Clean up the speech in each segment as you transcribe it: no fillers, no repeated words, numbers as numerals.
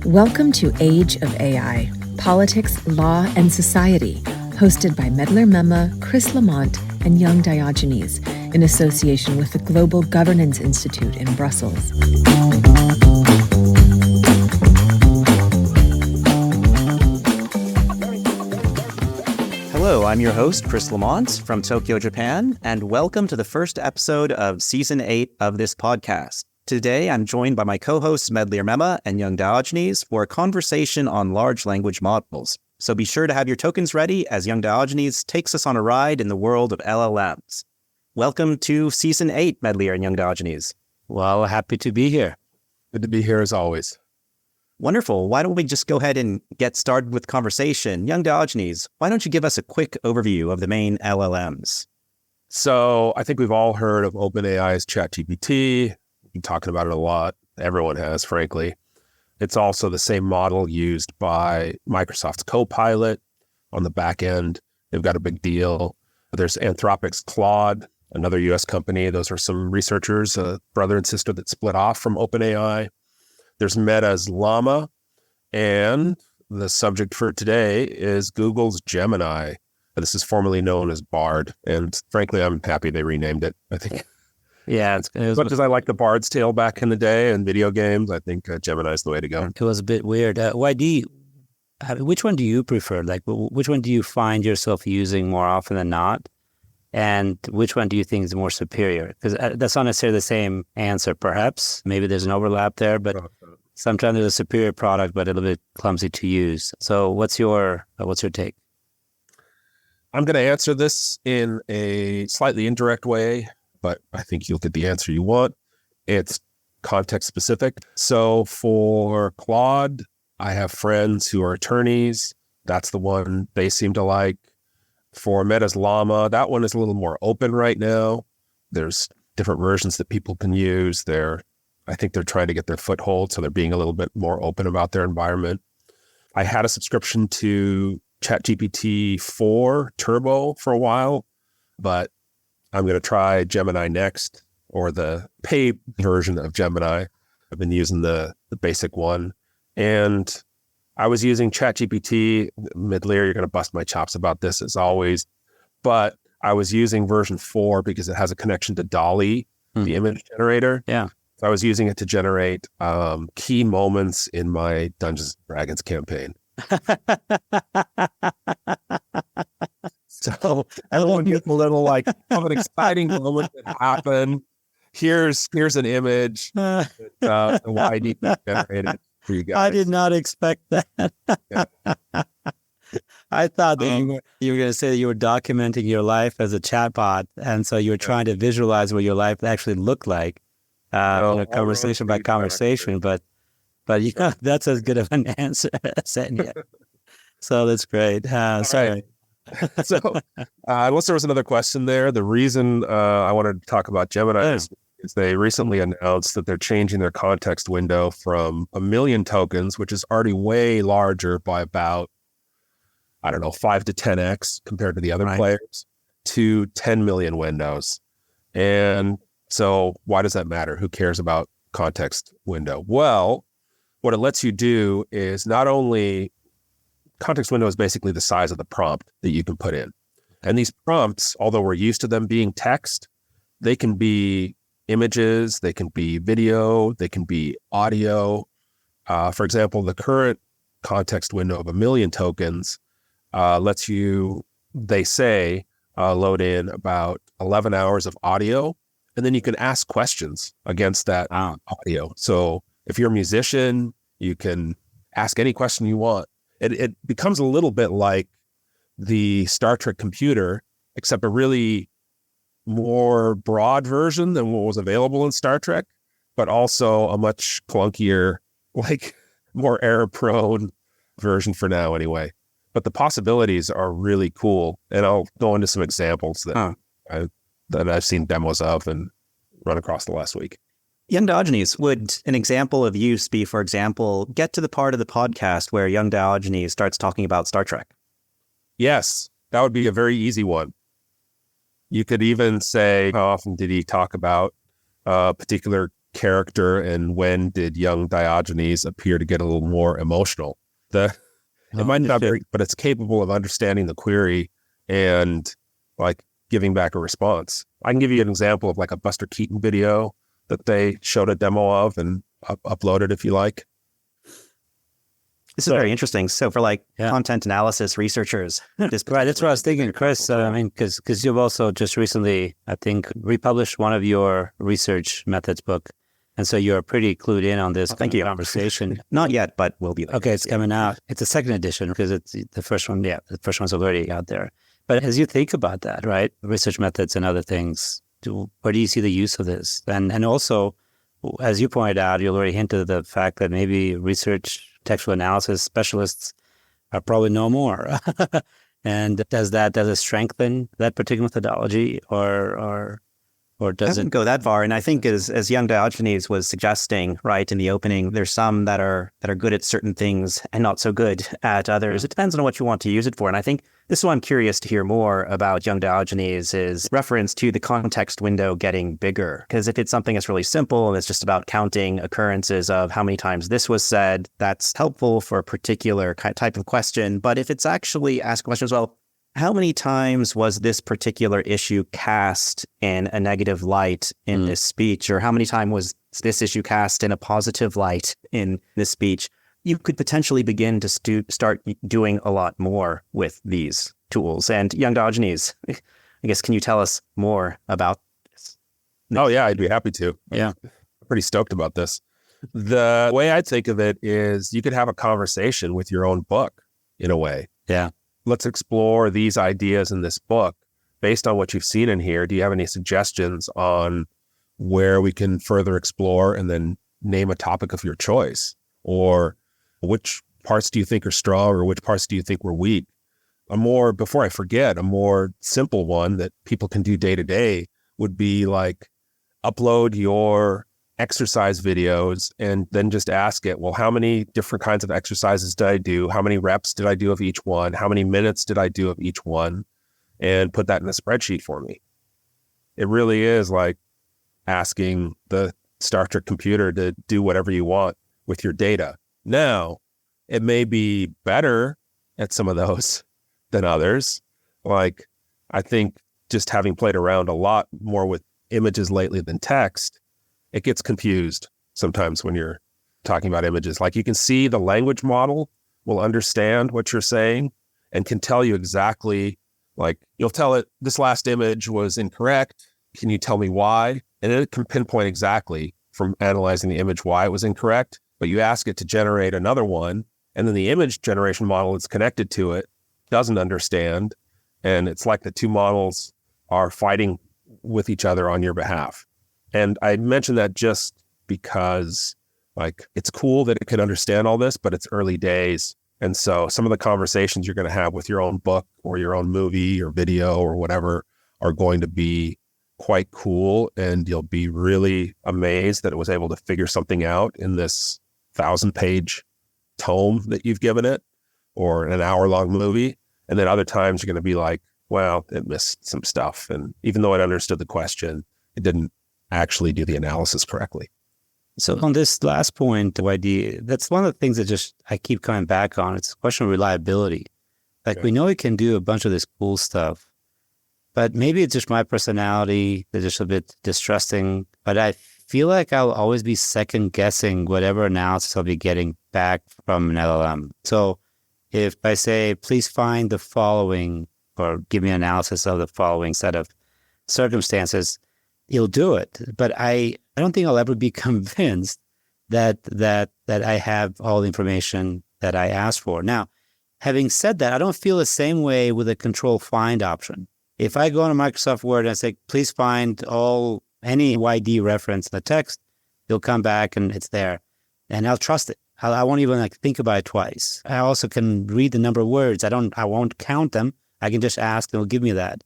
Welcome to Age of AI, Politics, Law, and Society, hosted by Medlir Mema, Chris Lamont, and young Diogenes, in association with the Global Governance Institute in Brussels. Hello, I'm your host, Chris Lamont from Tokyo, Japan, and welcome to the first episode of Season 8 of this podcast. Today, I'm joined by my co-hosts Medlir Mema and young Diogenes for a conversation on large language models. So be sure to have your tokens ready as young Diogenes takes us on a ride in the world of LLMs. Welcome to Season 8, Medlir and young Diogenes. Well, happy to be here. Good to be here as always. Wonderful. Why don't we just go ahead and get started with conversation? Young Diogenes, why don't you give us a quick overview of the main LLMs? So I think we've all heard of OpenAI's ChatGPT. We've been talking about it a lot. Everyone has, frankly. It's also the same model used by Microsoft's Copilot on the back end. They've got a big deal. There's Anthropic's Claude, another US company. Those are some researchers, a brother and sister that split off from OpenAI. There's Meta's Llama, and the subject for today is Google's Gemini. This is formerly known as Bard, and frankly, I'm happy they renamed it. I think, as much as I like the Bard's Tale back in the day and video games, I think Gemini is the way to go. It was a bit weird. Which one do you prefer? Like, which one do you find yourself using more often than not? And which one do you think is more superior? Because that's not necessarily the same answer, perhaps. Maybe there's an overlap there, but sometimes there's a superior product, but a little bit clumsy to use. So what's your take? I'm going to answer this in a slightly indirect way, but I think you'll get the answer you want. It's context specific. So for Claude, I have friends who are attorneys. That's the one they seem to like. For Meta's Llama, that one is a little more open right now. There's different versions that people can use. I think they're trying to get their foothold, so they're being a little bit more open about their environment. I had a subscription to ChatGPT 4 Turbo for a while, but I'm going to try Gemini next, or the paid version of Gemini. I've been using the basic one. And I was using ChatGPT. Medlir, you're going to bust my chops about this as always, but I was using version 4 because it has a connection to DALL-E, the image generator. Yeah. So I was using it to generate key moments in my Dungeons & Dragons campaign. So everyone gets a little like of an exciting moment that happened. Here's an image. The YD generated. I did not expect that. I thought that you were going to say that you were documenting your life as a chatbot, and so you were trying to visualize what your life actually looked like, conversation by conversation. But that's as good of an answer as any. So that's great. Sorry. So unless there was another question there, the reason I wanted to talk about Gemini is they recently announced that they're changing their context window from 1 million tokens, which is already way larger by about, 5 to 10x compared to the other players, to 10 million windows. And so why does that matter? Who cares about context window? Well, what it lets you do is not only context window is basically the size of the prompt that you can put in. And these prompts, although we're used to them being text, they can be images, they can be video, they can be audio. For example, the current context window of 1 million tokens lets you, they say, load in about 11 hours of audio, and then you can ask questions against that audio. So if you're a musician, you can ask any question you want. It becomes a little bit like the Star Trek computer, except a really more broad version than what was available in Star Trek, but also a much clunkier, more error-prone version for now anyway. But the possibilities are really cool, and I'll go into some examples that I've seen demos of and run across the last week. Young Diogenes, would an example of use be, for example, get to the part of the podcast where young Diogenes starts talking about Star Trek? Yes, that would be a very easy one. You could even say, how often did he talk about a particular character and when did young Diogenes appear to get a little more emotional. It might not be, but it's capable of understanding the query and like giving back a response. I can give you an example of like a Buster Keaton video that they showed a demo of and uploaded if you like. This is very interesting. So for content analysis researchers, right, that's what I was thinking, Chris. I mean, because you've also just recently, I think, republished one of your research methods book. And so you're pretty clued in on this conversation. Not yet, but will be. Okay, it's coming out. It's a second edition because it's the first one. Yeah, the first one's already out there. But as you think about that, right, research methods and other things, where do you see the use of this? And also, as you pointed out, you already hinted the fact that maybe research textual analysis specialists are probably no more. And does it strengthen that particular methodology or does it go that far? And I think as young Diogenes was suggesting, right, in the opening, there's some that are good at certain things and not so good at others. It depends on what you want to use it for. And I think this is why I'm curious to hear more about young Diogenes is reference to the context window getting bigger. Because if it's something that's really simple and it's just about counting occurrences of how many times this was said, that's helpful for a particular type of question. But if it's actually ask questions, well, how many times was this particular issue cast in a negative light in this speech? Or how many times was this issue cast in a positive light in this speech? You could potentially begin to start doing a lot more with these tools. And young Diogenes, I guess, can you tell us more about this? Oh, yeah, I'd be happy to. Yeah. I'm pretty stoked about this. The way I think of it is you could have a conversation with your own book in a way. Yeah. Let's explore these ideas in this book. Based on what you've seen in here, do you have any suggestions on where we can further explore and then name a topic of your choice? Or which parts do you think are strong or which parts do you think were weak? Before I forget, a more simple one that people can do day to day would be like upload your exercise videos and then just ask it, well, how many different kinds of exercises did I do? How many reps did I do of each one? How many minutes did I do of each one? And put that in a spreadsheet for me. It really is like asking the Star Trek computer to do whatever you want with your data. Now, it may be better at some of those than others. Like, I think just having played around a lot more with images lately than text, it gets confused sometimes when you're talking about images. Like, you can see the language model will understand what you're saying and can tell you exactly, like, you'll tell it, this last image was incorrect. Can you tell me why? And it can pinpoint exactly from analyzing the image why it was incorrect. But you ask it to generate another one, and then the image generation model that's connected to it doesn't understand. And it's like the two models are fighting with each other on your behalf. And I mention that just because, like, it's cool that it can understand all this, but it's early days. And so some of the conversations you're going to have with your own book or your own movie or video or whatever are going to be quite cool. And you'll be really amazed that it was able to figure something out in this 1,000-page tome that you've given it or an hour-long movie. And then other times you're going to be like, well, it missed some stuff. And even though it understood the question, it didn't actually do the analysis correctly. So on this last point, YD, that's one of the things that just I keep coming back on. It's a question of reliability. Like, we know it can do a bunch of this cool stuff, but maybe it's just my personality that's just a bit distrusting. But I feel like I'll always be second guessing whatever analysis I'll be getting back from an LLM. So if I say, please find the following, or give me an analysis of the following set of circumstances, he'll do it. But I don't think I'll ever be convinced that I have all the information that I asked for. Now, having said that, I don't feel the same way with a control find option. If I go into Microsoft Word and I say, please find any YD reference in the text, it'll come back and it's there. And I'll trust it. I won't even think about it twice. I also can read the number of words. I won't count them. I can just ask and it'll give me that.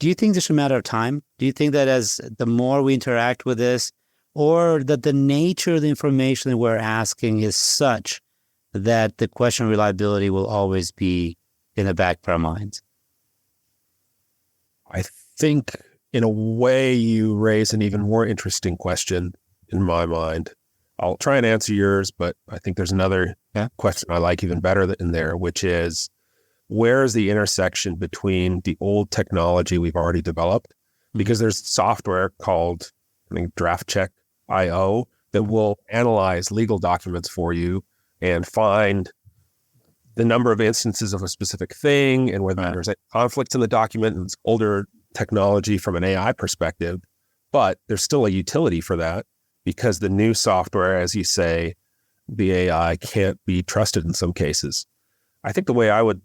Do you think this is a matter of time? Do you think that as the more we interact with this, or that the nature of the information that we're asking is such that the question of reliability will always be in the back of our minds? I think in a way you raise an even more interesting question in my mind. I'll try and answer yours, but I think there's another question I like even better in there, which is, where is the intersection between the old technology we've already developed? Because there's software called, I think, DraftCheck.io that will analyze legal documents for you and find the number of instances of a specific thing and whether there's conflicts in the document. And it's older technology from an AI perspective, but there's still a utility for that because the new software, as you say, the AI can't be trusted in some cases. I think the way I would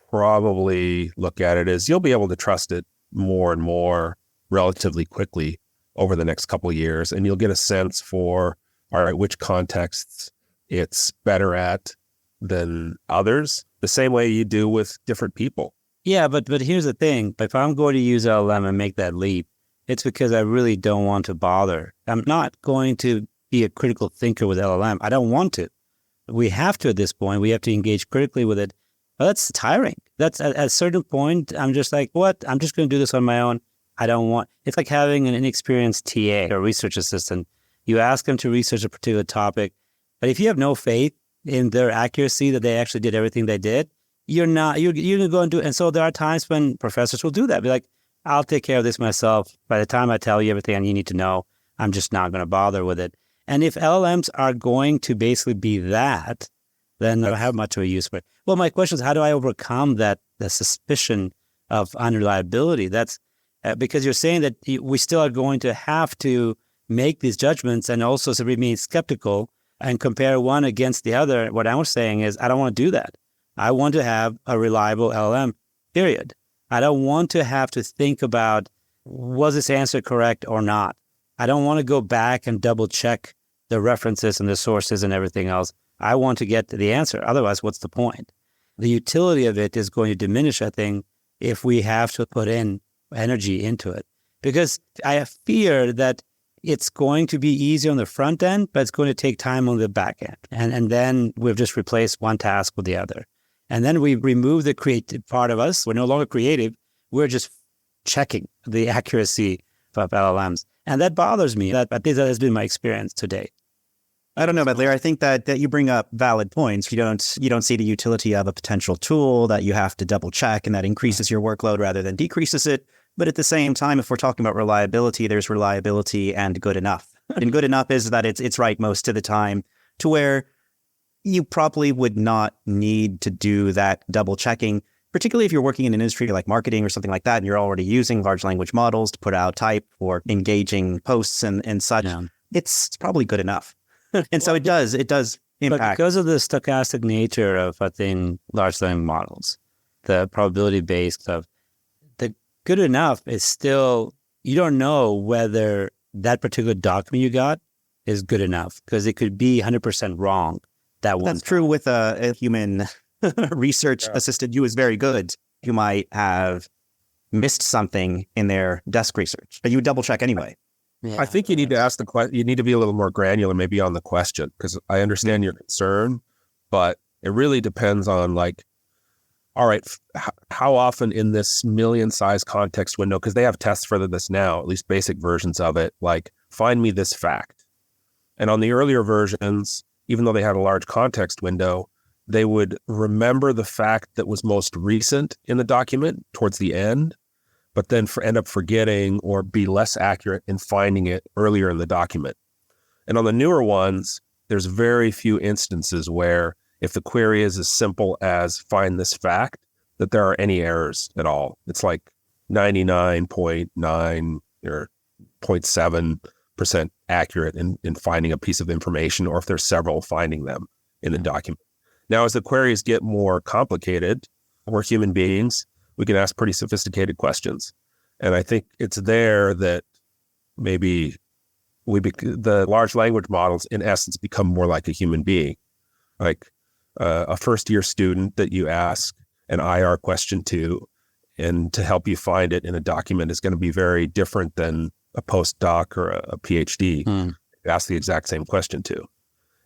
probably look at it is you'll be able to trust it more and more relatively quickly over the next couple of years, and you'll get a sense for, all right, which contexts it's better at than others, the same way you do with different people. Yeah, but here's the thing. If I'm going to use LLM and make that leap, it's because I really don't want to bother. I'm not going to be a critical thinker with LLM. I don't want to. We have to at this point. We have to engage critically with it. But that's tiring. That's at a certain point, I'm just like, what? I'm just going to do this on my own. I don't want, it's like having an inexperienced TA or research assistant. You ask them to research a particular topic, but if you have no faith in their accuracy that they actually did everything they did, you're going to go and do it. And so there are times when professors will do that. Be like, I'll take care of this myself. By the time I tell you everything you need to know, I'm just not going to bother with it. And if LLMs are going to basically be that, then I don't have much of a use for it. Well, my question is, how do I overcome the suspicion of unreliability? That's because you're saying that we still are going to have to make these judgments and also remain skeptical and compare one against the other. What I was saying is, I don't want to do that. I want to have a reliable LLM, period. I don't want to have to think about, was this answer correct or not? I don't want to go back and double check the references and the sources and everything else. I want to get to the answer. Otherwise, what's the point? The utility of it is going to diminish, I think, if we have to put in energy into it. Because I fear that it's going to be easier on the front end, but it's going to take time on the back end. And then we've just replaced one task with the other. And then we remove the creative part of us. We're no longer creative. We're just checking the accuracy of LLMs. And that bothers me. That has been my experience to date. I don't know, Medlir. I think that you bring up valid points. You don't see the utility of a potential tool that you have to double check and that increases your workload rather than decreases it. But at the same time, if we're talking about reliability, there's reliability and good enough. And good enough is that it's right most of the time, to where you probably would not need to do that double checking, particularly if you're working in an industry like marketing or something like that, and you're already using large language models to put out type or engaging posts and such. Yeah. It's probably good enough. And so it does impact. But because of the stochastic nature of, I think, large language models, the probability-based stuff, the good enough is still, you don't know whether that particular document you got is good enough because it could be 100% wrong. That's true with a human research assistant who is very good, who might have missed something in their desk research, but you would double check anyway. Yeah. I think you need to ask the question. You need to be a little more granular, maybe on the question, because I understand your concern, but it really depends on, like, all right, how often in this million-size context window? Because they have tests for this now, at least basic versions of it. Like, find me this fact, and on the earlier versions, even though they had a large context window, they would remember the fact that was most recent in the document towards the end, but then end up forgetting or be less accurate in finding it earlier in the document. And on the newer ones, there's very few instances where if the query is as simple as find this fact, that there are any errors at all. It's like 99.9 or 0.7% accurate in finding a piece of information, or if there's several, finding them in the document. Now, as the queries get more complicated, we're human beings, we can ask pretty sophisticated questions. And I think it's there that maybe the large language models, in essence, become more like a human being. Like a first-year student that you ask an IR question to, and to help you find it in a document is going to be very different than a postdoc or a PhD. You ask the exact same question to.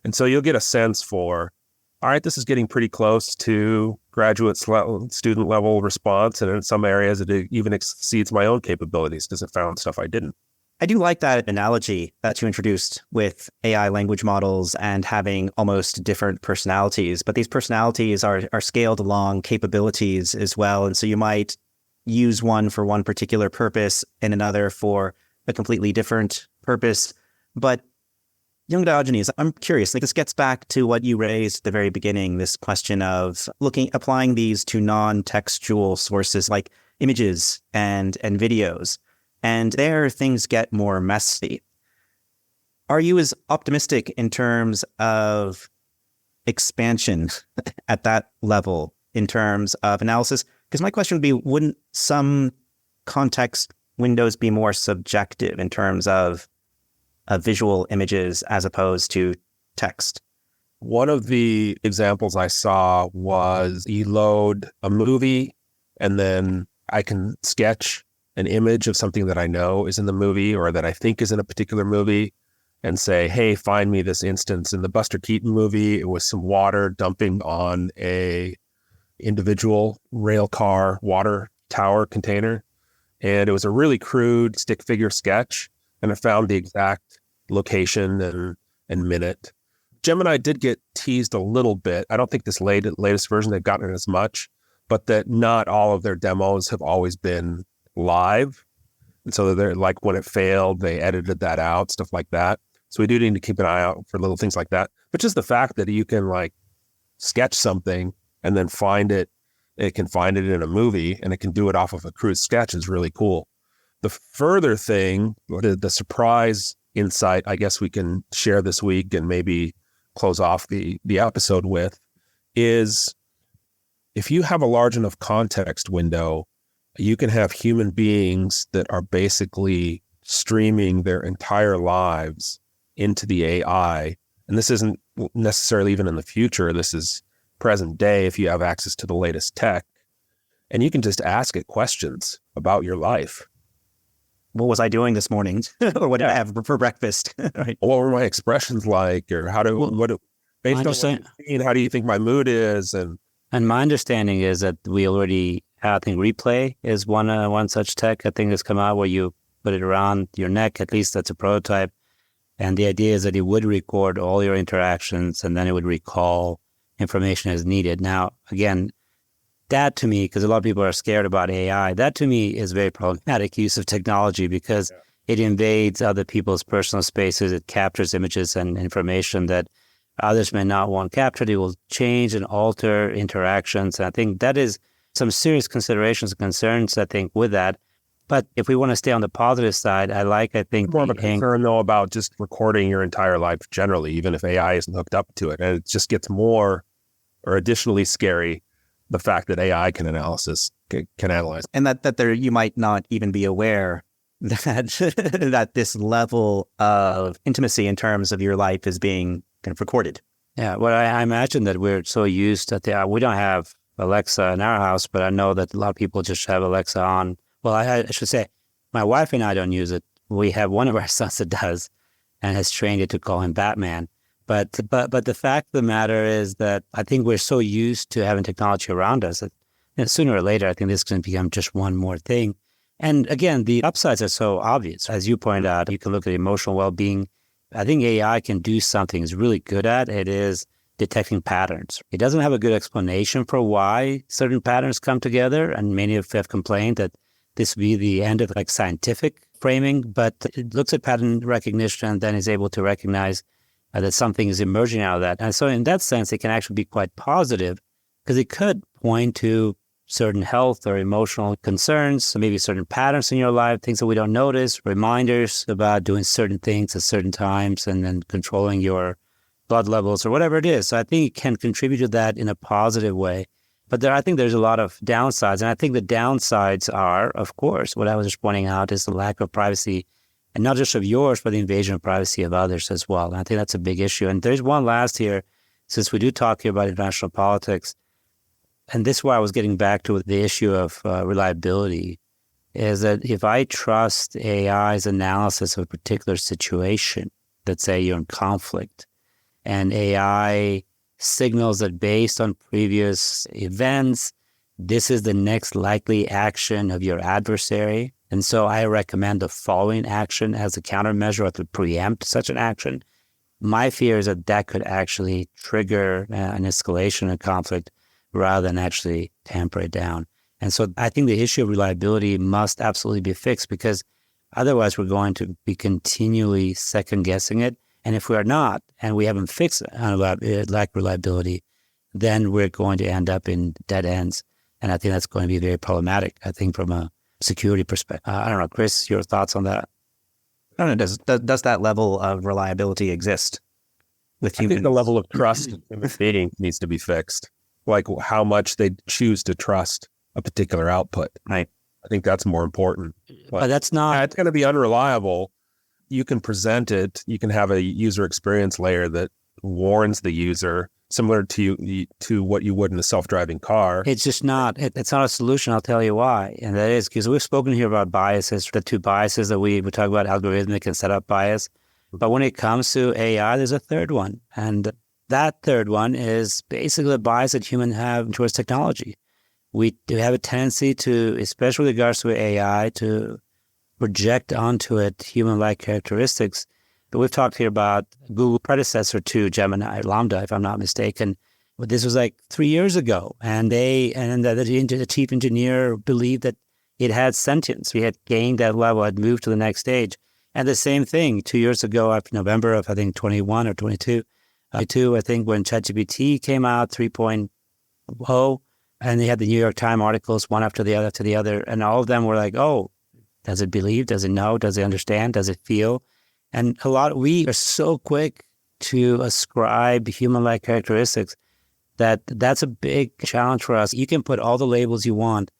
And so you'll get a sense for, all right, this is getting pretty close to graduate student level response. And in some areas, it even exceeds my own capabilities because it found stuff I didn't. I do like that analogy that you introduced with AI language models and having almost different personalities, but these personalities are scaled along capabilities as well. And so you might use one for one particular purpose and another for a completely different purpose. But young Diogenes, I'm curious, like this gets back to what you raised at the very beginning, this question of applying these to non-textual sources like images and videos. And there things get more messy. Are you as optimistic in terms of expansion at that level in terms of analysis? Because my question would be, wouldn't some context windows be more subjective in terms of visual images as opposed to text? One of the examples I saw was you load a movie and then I can sketch an image of something that I know is in the movie or that I think is in a particular movie and say, hey, find me this instance. In the Buster Keaton movie, it was some water dumping on a individual rail car water tower container. And it was a really crude stick figure sketch. And I found the exact location and minute. Gemini did get teased a little bit. I don't think this latest version they've gotten as much, but that not all of their demos have always been live. And so they're like, when it failed, they edited that out, stuff like that. So we do need to keep an eye out for little things like that. But just the fact that you can like sketch something and then it can find it in a movie and it can do it off of a crude sketch is really cool. The further thing, the surprise insight, I guess we can share this week and maybe close off the episode with, is if you have a large enough context window, you can have human beings that are basically streaming their entire lives into the AI. And this isn't necessarily even in the future. This is present day if you have access to the latest tech. And you can just ask it questions about your life. What was I doing this morning? Or what did I have for breakfast? Right. What were my expressions like? Or based on what you've seen, how do you think my mood is? And my understanding is that we already, I think replay is one such tech I think has come out where you put it around your neck. At least that's a prototype. And the idea is that it would record all your interactions and then it would recall information as needed. Now, again, that to me, because a lot of people are scared about AI, that to me is very problematic use of technology because it invades other people's personal spaces. It captures images and information that others may not want captured. It will change and alter interactions. And I think that is some serious considerations and concerns, I think, with that. But if we want to stay on the positive side, I think more of a concern though about just recording your entire life generally, even if AI isn't hooked up to it. And it just gets more or additionally scary, the fact that AI can analyze. And that there you might not even be aware that that this level of intimacy in terms of your life is being kind of recorded. Yeah, well, I imagine that we're so used to we don't have Alexa in our house, but I know that a lot of people just have Alexa on. Well, I should say, my wife and I don't use it. We have one of our sons that does and has trained it to call him Batman. But the fact of the matter is that I think we're so used to having technology around us that sooner or later, I think this can become just one more thing. And again, the upsides are so obvious. As you pointed out, you can look at emotional well-being. I think AI can do something it's really good at. It is detecting patterns. It doesn't have a good explanation for why certain patterns come together. And many have complained that this would be the end of like scientific framing, but it looks at pattern recognition and then is able to recognize that something is emerging out of that. And so in that sense, it can actually be quite positive because it could point to certain health or emotional concerns, maybe certain patterns in your life, things that we don't notice, reminders about doing certain things at certain times and then controlling your blood levels or whatever it is. So I think it can contribute to that in a positive way. But I think there's a lot of downsides. And I think the downsides are, of course, what I was just pointing out is the lack of privacy, and not just of yours, but the invasion of privacy of others as well. And I think that's a big issue. And there's one last here, since we do talk here about international politics, and this is why I was getting back to the issue of reliability, is that if I trust AI's analysis of a particular situation, let's say you're in conflict, and AI signals that based on previous events, this is the next likely action of your adversary, And so I recommend the following action as a countermeasure or to preempt such an action. My fear is that that could actually trigger an escalation of conflict rather than actually tamper it down. And so I think the issue of reliability must absolutely be fixed, because otherwise we're going to be continually second guessing it. And if we are not, and we haven't fixed lack of reliability, then we're going to end up in dead ends. And I think that's going to be very problematic, I think, from a security perspective. I don't know, Chris, your thoughts on that? I don't know. Does that level of reliability exist with humans? I think the level of trust in human being needs to be fixed. Like how much they choose to trust a particular output. Right. I think that's more important. But that's not... It's going to be unreliable. You can present it. You can have a user experience layer that warns the user, similar to what you would in a self-driving car. It's just not, it's not a solution. I'll tell you why. And that is because we've spoken here about biases, the two biases that we talk about, algorithmic and setup bias. But when it comes to AI, there's a third one. And that third one is basically the bias that humans have towards technology. We do have a tendency to, especially with regards to AI, to project onto it human-like characteristics. But we've talked here about Google predecessor to Gemini, Lambda, if I'm not mistaken. But this was like 3 years ago, and the chief engineer believed that it had sentience. We had gained that level, had moved to the next stage. And the same thing 2 years ago, after November of, I think, 21 or 22, I think when ChatGPT came out, 3.0, and they had the New York Times articles, one after the other, and all of them were like, oh, does it believe? Does it know? Does it understand? Does it feel? And we are so quick to ascribe human-like characteristics that's a big challenge for us. You can put all the labels you want,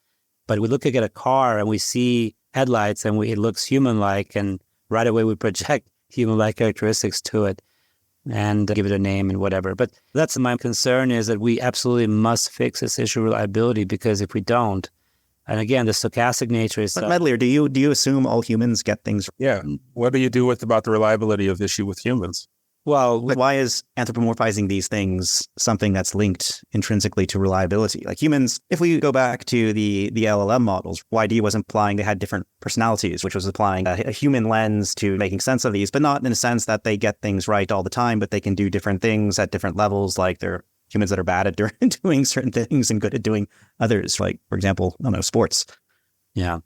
but we look at a car and we see headlights and it looks human-like, and right away we project human-like characteristics to it and give it a name and whatever. But that's my concern, is that we absolutely must fix this issue of reliability, because if we don't, and again, the stochastic nature is... But Medlir, do you assume all humans get things? Yeah. What do you do about the reliability of the issue with humans? Well, why is anthropomorphizing these things something that's linked intrinsically to reliability? Like humans, if we go back to the LLM models, YD was implying they had different personalities, which was applying a human lens to making sense of these, but not in a sense that they get things right all the time, but they can do different things at different levels. Like they're humans that are bad at doing certain things and good at doing others. Like, for example, I don't know, sports. Yeah.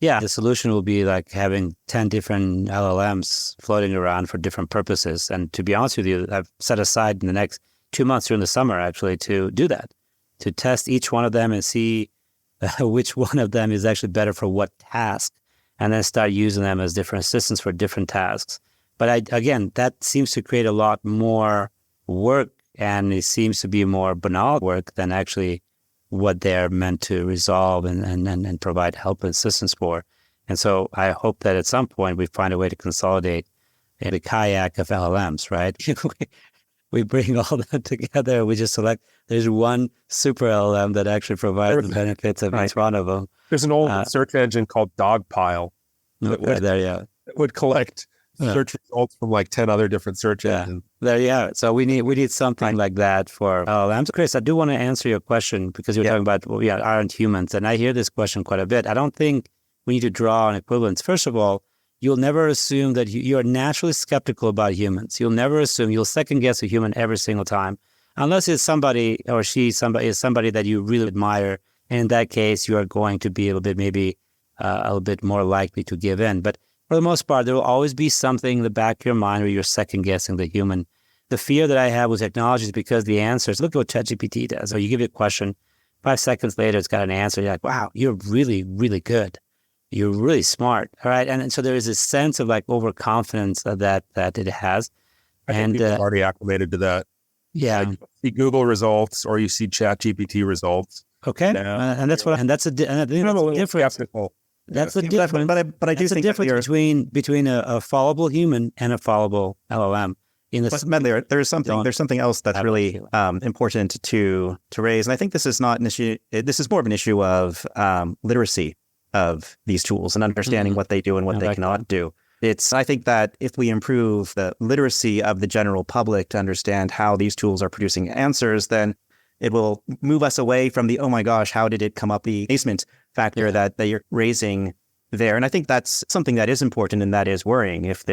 Yeah, the solution will be like having 10 different LLMs floating around for different purposes. And to be honest with you, I've set aside in the next 2 months during the summer, actually, to do that, to test each one of them and see which one of them is actually better for what task, and then start using them as different assistants for different tasks. But again, that seems to create a lot more work, and it seems to be more banal work than actually what they're meant to resolve and provide help and assistance for. And so I hope that at some point we find a way to consolidate the kayak of LLMs, right? We bring all that together. We just select, there's one super LLM that actually provides the benefits of each one of them. There's an old search engine called Dogpile that would collect search results from like 10 other different search engines. There you have it. So we need something like that for LLMs. Chris, I do want to answer your question, because you're talking about, aren't humans? And I hear this question quite a bit. I don't think we need to draw an equivalence. First of all, you'll never assume that you're naturally skeptical about humans. You'll never assume, you'll second guess a human every single time, unless it's somebody or somebody that you really admire. And in that case, you are going to be a little bit more likely to give in. But for the most part, there will always be something in the back of your mind where you're second guessing the human. The fear that I have with technology is because the answers, look at what ChatGPT does. So you give it a question, 5 seconds later, it's got an answer. You're like, wow, you're really, really good. You're really smart. All right. And so there is a sense of like overconfidence that it has. I think people are already acclimated to that. Yeah. Like you see Google results or you see ChatGPT results. Okay. And that's a difference. That's the difference. But I do think the difference between a fallible human and a fallible LLM. Medlir, there's something else that's really important to raise, and I think this is not an issue. This is more of an issue of literacy of these tools and understanding what they do and what they cannot do. I think that if we improve the literacy of the general public to understand how these tools are producing answers, then it will move us away from the, oh my gosh, how did it come up, the basement factor that you're raising there. And I think that's something that is important and that is worrying if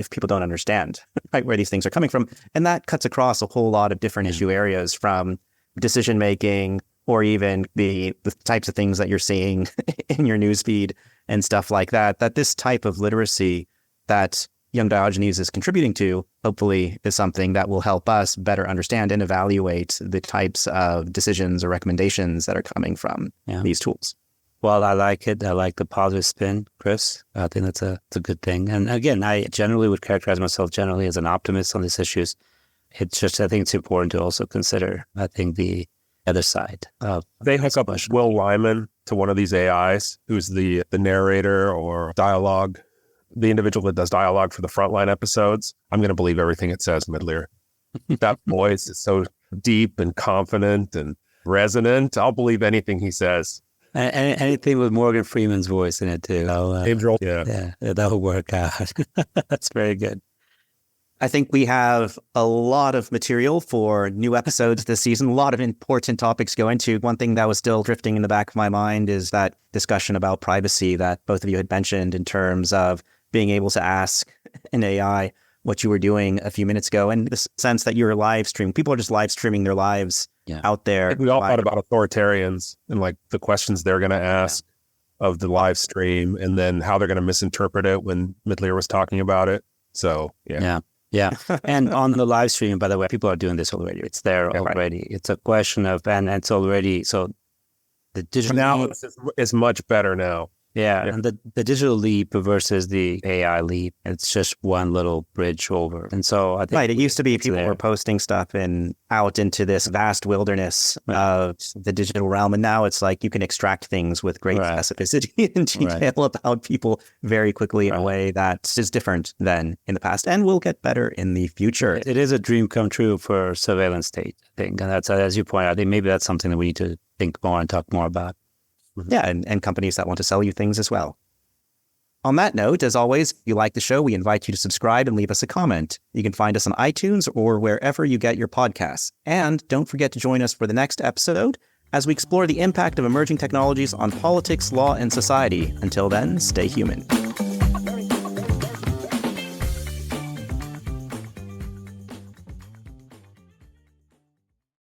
people don't understand right where these things are coming from. And that cuts across a whole lot of different issue areas, from decision making or even the types of things that you're seeing in your newsfeed and stuff like that, that this type of literacy that young Diogenes is contributing to, hopefully, is something that will help us better understand and evaluate the types of decisions or recommendations that are coming from these tools. Well, I like it. I like the positive spin, Chris. I think that's a good thing. And again, I generally would characterize myself generally as an optimist on these issues. It's just, I think it's important to also consider, I think, the other side of they hook up Will Lyman to one of these AIs, who's the narrator or dialogue, the individual that does dialogue for the frontline episodes. I'm going to believe everything it says, Medlir. That voice is so deep and confident and resonant. I'll believe anything he says. And anything with Morgan Freeman's voice in it too. Yeah, that'll work out. That's very good. I think we have a lot of material for new episodes this season, a lot of important topics to go into. One thing that was still drifting in the back of my mind is that discussion about privacy that both of you had mentioned in terms of being able to ask an AI what you were doing a few minutes ago, and the sense that you're live streaming. People are just live streaming their lives out there. We all thought about authoritarians and like the questions they're going to ask of the live stream, and then how they're going to misinterpret it when Medlir was talking about it. So, Yeah. And on the live stream, by the way, people are doing this already. It's there already. Right. It's a question of, and it's already, so the digital now is much better now. Yeah, and the digital leap versus the AI leap, it's just one little bridge over. And so I think it used to be people were posting stuff out into this vast wilderness of the digital realm. And now it's like you can extract things with great specificity and detail about people very quickly in a way that is different than in the past and will get better in the future. It is a dream come true for surveillance state, I think. And that's, as you point out, I think maybe that's something that we need to think more and talk more about. Yeah, and companies that want to sell you things as well. On that note, as always, if you like the show, we invite you to subscribe and leave us a comment. You can find us on iTunes or wherever you get your podcasts. And don't forget to join us for the next episode as we explore the impact of emerging technologies on politics, law, and society. Until then, stay human.